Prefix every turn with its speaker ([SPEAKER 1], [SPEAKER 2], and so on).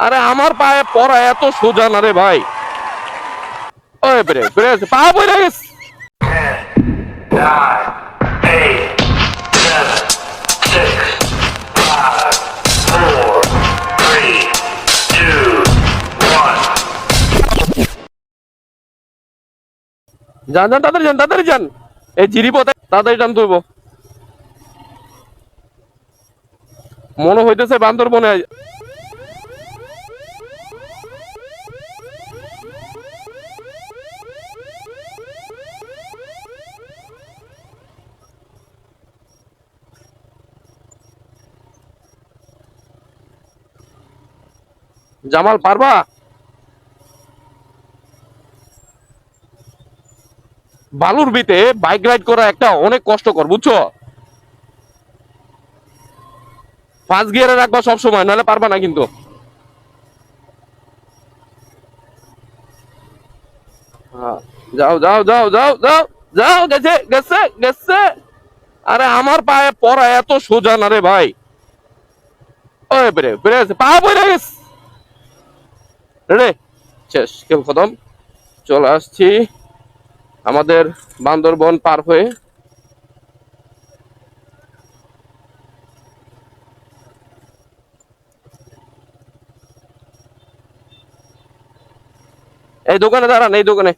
[SPEAKER 1] আরে আমার পায়ে পড়া এত সোজা না রে ভাই। ওই ব্রেক ব্রেক পা পড়ে গেছে।
[SPEAKER 2] 9, 8, 7, 6, 5, 4, 3, 2, 1.
[SPEAKER 1] যান যান তাড়াতাড়ি যান এই জিরি পথে তাড়াতাড়ি যান তুইব। মনে হইতেছে বান্দরবনে জামাল পারবা? বালুর বিতে বাইক রাইড করা একটা অনেক কষ্টকর বুঝছো। ফার্স্ট গিয়ারে রাখবা সব সময়, নাহলে পারবা না কিন্তু। হ্যাঁ, যাও যাও যাও যাও যাও যাও, গেছে গেছে গেছে। আরে আমার পায়ে পড়া এত সোজা না রে ভাই। ওই ব্রেক ব্রেক পা পড়ে গেছে রে। শেষ, কেউ খতম। চলে আসছি আমাদের বান্দরবন পার হয়ে। এই দোকানে দাঁড়ান, এই দোকানে।